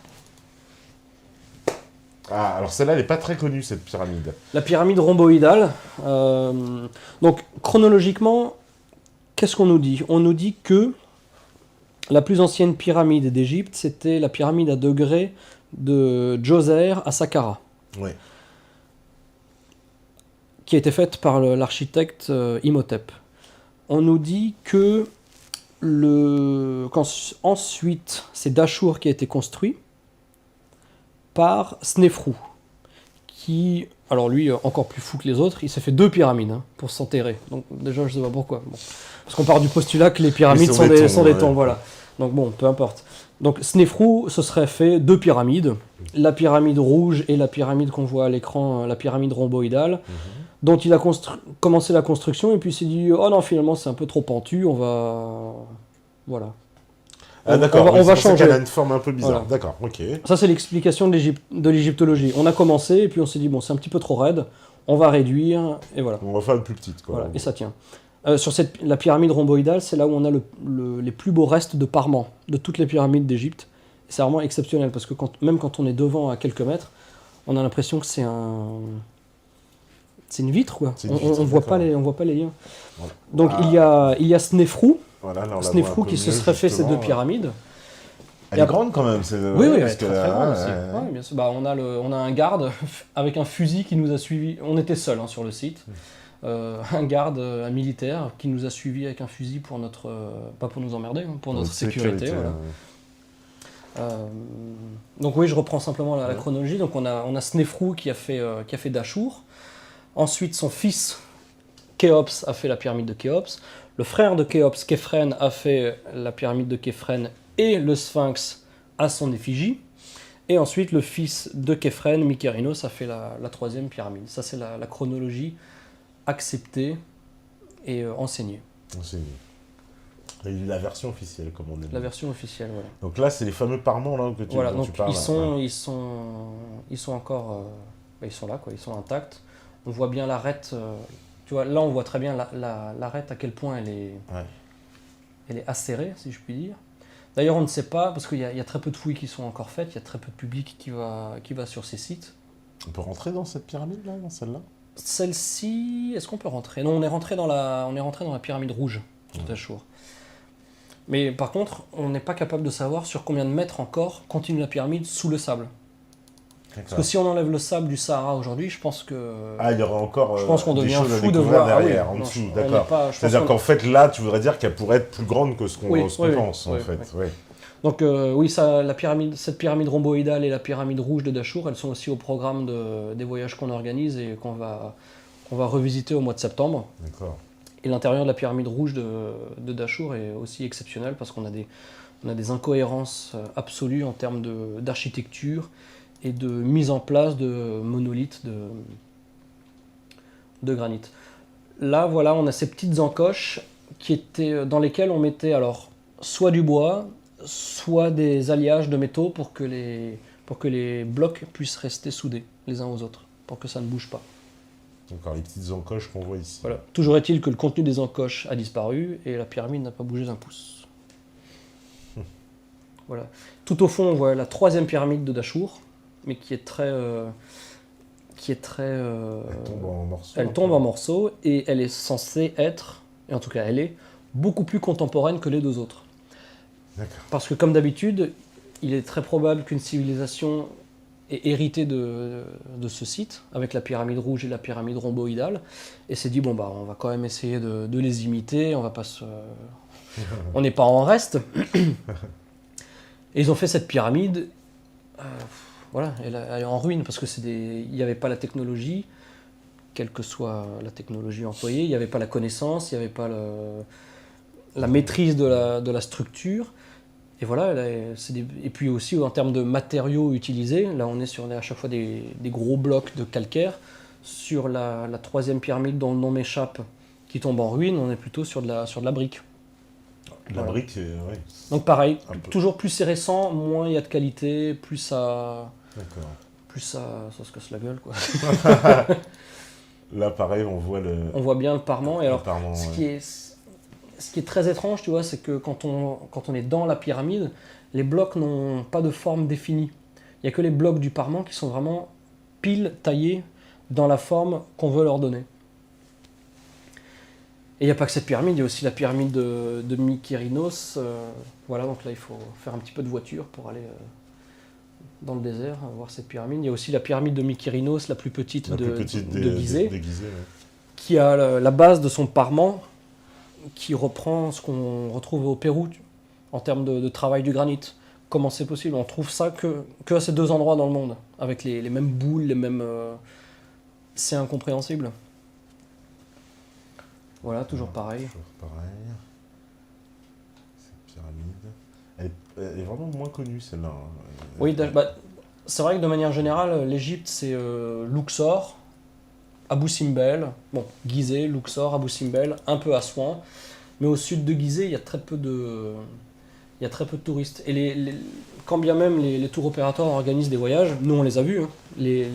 Ah, alors celle-là, elle n'est pas très connue, cette pyramide. La pyramide rhomboïdale. Donc, chronologiquement, qu'est-ce qu'on nous dit? On nous dit que la plus ancienne pyramide d'Égypte, c'était la pyramide à degrés de Djoser à Saqqara. Oui. Qui a été faite par l'architecte Imhotep. On nous dit que ensuite, c'est Dachour qui a été construit. par Snéfrou, qui, alors lui, encore plus fou que les autres, il s'est fait 2 pyramides pour s'enterrer. Donc déjà, je sais pas pourquoi. Bon. Parce qu'on part du postulat que les pyramides sont des tombes, voilà. Donc bon, peu importe. Donc Snéfrou se serait fait 2 pyramides, la pyramide rouge et la pyramide qu'on voit à l'écran, la pyramide rhomboïdale, dont il a commencé la construction et puis il s'est dit oh non, finalement c'est un peu trop pentu, on va... Voilà. Ah d'accord, on va changer. Elle a une forme un peu bizarre, voilà. D'accord, ok. Ça c'est l'explication de l'égyptologie. On a commencé et puis on s'est dit bon c'est un petit peu trop raide, on va réduire et voilà. On va faire une plus petite quoi. Voilà, et ça tient. Sur la pyramide rhomboïdale, c'est là où on a les plus beaux restes de parements de toutes les pyramides d'Égypte. C'est vraiment exceptionnel parce que même quand on est devant à quelques mètres, on a l'impression que c'est une vitre quoi. On voit pas les liens. Voilà. Donc il y a Snéfrou. Voilà, Snéfrou qui se serait fait ces 2 pyramides. Elle est grande quand même. Oui, elle est très grande aussi. Ouais, bien sûr. Bah, on a un garde avec un fusil qui nous a suivis. On était seuls sur le site. Un garde, un militaire qui nous a suivis avec un fusil pour pas pour nous emmerder, pour notre sécurité. Voilà. Donc oui, je reprends simplement la chronologie. Donc on a Snéfrou qui a fait Dachour. Ensuite, son fils Khéops a fait la pyramide de Khéops. Le frère de Khéops, Képhren, a fait la pyramide de Képhren et le sphinx à son effigie. Et ensuite, le fils de Képhren, Mykérinos, a fait la 3e pyramide. Ça, c'est la chronologie acceptée et enseignée. Et la version officielle, comme on dit. La version officielle, voilà. Donc là, c'est les fameux parements là, dont tu parles. Ils sont encore... ils sont là, quoi. Ils sont intacts. On voit bien l'arête... tu vois, là, on voit très bien l'arête, à quel point elle est acérée, si je puis dire. D'ailleurs, on ne sait pas, parce qu'il y a très peu de fouilles qui sont encore faites, il y a très peu de public qui va sur ces sites. On peut rentrer dans cette pyramide-là, dans celle-là ? Celle-ci, est-ce qu'on peut rentrer ? Non, on est rentré dans la pyramide rouge de Dachour. Mais par contre, on n'est pas capable de savoir sur combien de mètres encore continue la pyramide sous le sable. Parce que si on enlève le sable du Sahara aujourd'hui, je pense que... Ah, il y aura encore je pense qu'on devient fou de voir derrière, en dessous, d'accord. C'est-à-dire qu'en fait, là, tu voudrais dire qu'elle pourrait être plus grande que ce qu'on pense, en fait. Oui. Donc cette pyramide rhomboïdale et la pyramide rouge de Dachour, elles sont aussi au programme des voyages qu'on organise et qu'on va revisiter au mois de septembre. D'accord. Et l'intérieur de la pyramide rouge de Dachour est aussi exceptionnel parce qu'on a des incohérences absolues en termes d'architecture et de mise en place de monolithes de granit. Là, voilà, on a ces petites encoches dans lesquelles on mettait alors soit du bois, soit des alliages de métaux pour que les blocs puissent rester soudés les uns aux autres, pour que ça ne bouge pas. D'accord, les petites encoches qu'on voit ici. Voilà. Toujours est-il que le contenu des encoches a disparu et la pyramide n'a pas bougé d'un pouce. Voilà. Tout au fond, on voit la 3e pyramide de Dachour, mais qui est très... elle tombe en morceaux. Elle tombe en morceaux et elle est censée être, et en tout cas elle est, beaucoup plus contemporaine que les 2 autres. D'accord. Parce que comme d'habitude, il est très probable qu'une civilisation ait hérité de ce site, avec la pyramide rouge et la pyramide rhomboïdale, et s'est dit, bon bah on va quand même essayer de les imiter, on va pas on n'est pas en reste. Et ils ont fait cette pyramide, voilà, elle est en ruine, parce que il n'y avait pas la technologie, quelle que soit la technologie employée, il n'y avait pas la connaissance, il n'y avait pas la maîtrise de la structure. Et voilà, et puis aussi en termes de matériaux utilisés, là on est sur à chaque fois des gros blocs de calcaire. Sur la 3e pyramide dont le nom m'échappe, qui tombe en ruine, on est plutôt sur de la brique. La brique, oui. Donc pareil, toujours plus c'est récent, moins il y a de qualité, plus ça... D'accord. Plus ça se casse la gueule, quoi. Là, pareil, on voit bien le parement. Et alors, ce qui est très étrange, tu vois, c'est que quand on est dans la pyramide, les blocs n'ont pas de forme définie. Il n'y a que les blocs du parement qui sont vraiment pile taillés dans la forme qu'on veut leur donner. Et il n'y a pas que cette pyramide, il y a aussi la pyramide de Mykérinos. Voilà, donc là, il faut faire un petit peu de voiture pour aller dans le désert, voir cette pyramide. Il y a aussi la pyramide de Mykérinos, la plus petite de Gizeh, qui a la base de son parement, qui reprend ce qu'on retrouve au Pérou en termes de travail du granit. comment c'est possible? On trouve ça que à ces 2 endroits dans le monde, avec les mêmes boules, les mêmes... c'est incompréhensible. Voilà, toujours pareil. Toujours pareil. Cette pyramide. Elle est vraiment moins connue, celle-là. Oui, c'est vrai que de manière générale, l'Égypte, c'est Luxor, Abou Simbel, bon, Gizeh, Luxor, Abou Simbel, un peu Assouan. Mais au sud de Gizeh, il y a très peu de touristes. Et quand bien même les tours opérateurs organisent des voyages, nous on les a vus, hein, les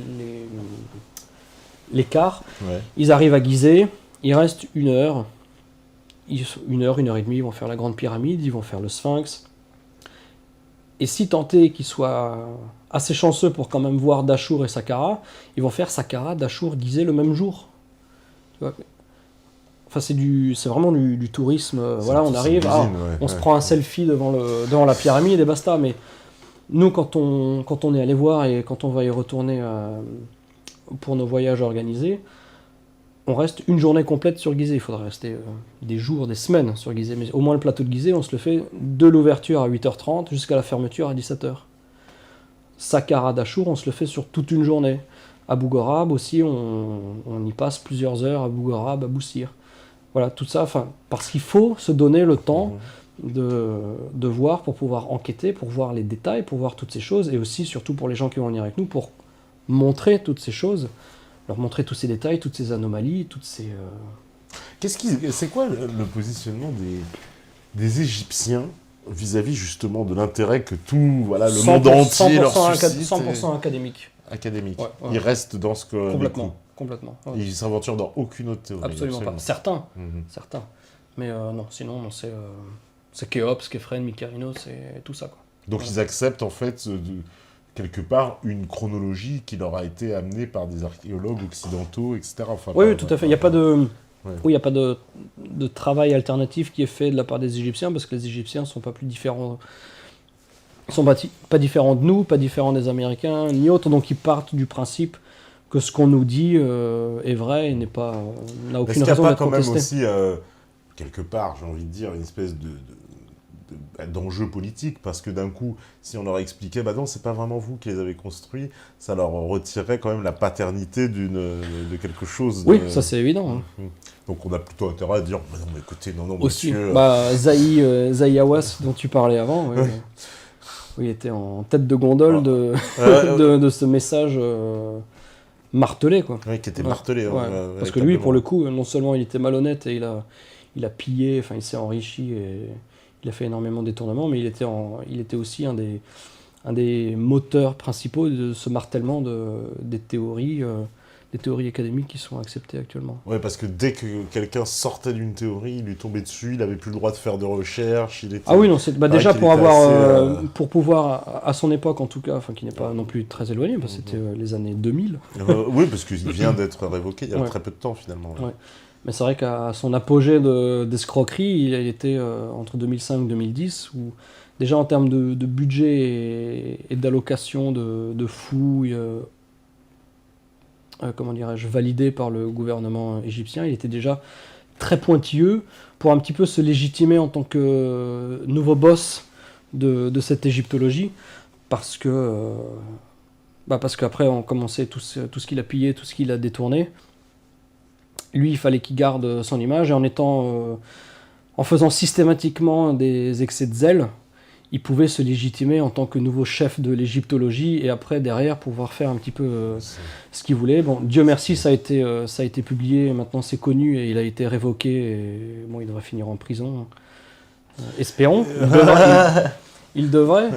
cars, Ouais. ils arrivent à Gizeh, il reste 1 heure, 1 heure, 1 heure et demie, ils vont faire la Grande Pyramide, ils vont faire le Sphinx. Et si tant est qu'ils soient assez chanceux pour quand même voir Dachour et Saqqara, ils vont faire Saqqara, Dachour, Gizeh le même jour. Tu vois, enfin, c'est vraiment du tourisme. Voilà, on arrive, on se prend un selfie devant la pyramide et basta. Mais nous, quand on est allé voir et quand on va y retourner pour nos voyages organisés, on reste une journée complète sur Gizeh. Il faudrait rester des jours, des semaines sur Gizeh. Mais au moins, le plateau de Gizeh, on se le fait de l'ouverture à 8h30 jusqu'à la fermeture à 17h. Saqqara, Dachour, on se le fait sur toute une journée. Abou Gorab aussi, on y passe plusieurs heures. Abou Gorab, Abou Sir. Voilà, tout ça, parce qu'il faut se donner le temps de voir pour pouvoir enquêter, pour voir les détails, pour voir toutes ces choses, et aussi, surtout pour les gens qui vont venir avec nous, pour montrer toutes ces choses, leur montrer tous ces détails, toutes ces anomalies, toutes ces... C'est quoi le positionnement des Égyptiens vis-à-vis justement de l'intérêt que tout, voilà, le monde entier leur suscite 100% académique. Académique. Ouais. Ils restent dans ce que... Complètement. Ouais. Ils s'aventurent dans aucune autre théorie. Absolument pas. Certains. Mais non, sinon, c'est Khéops, Képhren, Mykérinos, c'est tout ça, quoi. Donc ils acceptent en fait quelque part une chronologie qui leur a été amenée par des archéologues occidentaux, etc. Enfin, oui, tout à fait. Il n'y a pas de... Ouais. Oui, il n'y a pas de travail alternatif qui est fait de la part des Égyptiens, parce que les Égyptiens ne sont pas plus différents. Ils sont pas différents de nous, pas différents des Américains, ni autres. Donc ils partent du principe que ce qu'on nous dit est vrai et n'a aucune raison d'être contesté. Est-ce qu'il n'y a pas quand même aussi, quelque part, j'ai envie de dire, une espèce d'enjeu politique, parce que d'un coup, si on leur expliquait, bah non, c'est pas vraiment vous qui les avez construits, ça leur retirerait quand même la paternité de quelque chose. Oui, ça c'est évident. Hein. Donc on a plutôt intérêt à dire, bah non, mais écoutez, non, aussi, monsieur... Zahi Hawass, dont tu parlais avant, oui, il était en tête de gondole de ce message martelé, quoi. Oui, qui était martelé. Parce que lui, pour le coup, non seulement il était malhonnête et il a pillé, enfin il s'est enrichi et il a fait énormément de détournements, mais il était aussi un des moteurs principaux de ce martèlement des théories académiques qui sont acceptées actuellement. Oui, parce que dès que quelqu'un sortait d'une théorie, il lui tombait dessus, il n'avait plus le droit de faire de recherche. Déjà pour pouvoir, à son époque en tout cas, qui n'est pas non plus très éloigné, parce que c'était les années 2000. Oui, parce qu'il vient d'être révoqué il y a très peu de temps finalement. Ouais. Mais c'est vrai qu'à son apogée d'escroquerie, il était entre 2005 et 2010, où déjà en termes de budget et d'allocation de fouilles, validées par le gouvernement égyptien, il était déjà très pointilleux pour un petit peu se légitimer en tant que nouveau boss de cette égyptologie, parce qu'après on commençait tout ce qu'il a pillé, tout ce qu'il a détourné. Lui, il fallait qu'il garde son image, et en faisant systématiquement des excès de zèle, il pouvait se légitimer en tant que nouveau chef de l'égyptologie, et après, derrière, pouvoir faire un petit peu ce qu'il voulait. Bon, Dieu merci, ça a été publié, maintenant c'est connu, et il a été révoqué, et bon, il devrait finir en prison. Espérons. Il devrait.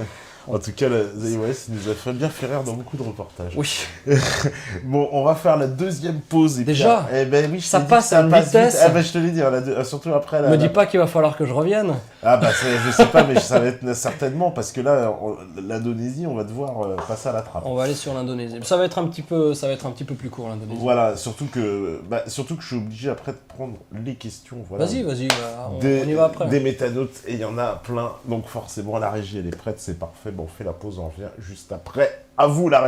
En tout cas, Zahi Hawass nous a bien fait rire dans beaucoup de reportages. Oui. Bon, on va faire la deuxième pause. Et déjà oui, ça passe à une vitesse. Je te l'ai dit, surtout après... Me dis pas qu'il va falloir que je revienne. Ah bah, je sais pas, mais ça va être certainement, parce que là, l'Indonésie, on va devoir passer à la trappe. On va aller sur l'Indonésie. Ça va être un petit peu plus court, l'Indonésie. Voilà, surtout que je suis obligé après de prendre les questions. Voilà. Vas-y, on y va après. Des métanotes, et il y en a plein, donc forcément la régie elle est prête, c'est parfait. Bon, on fait la pause, on revient juste après. À vous la régie.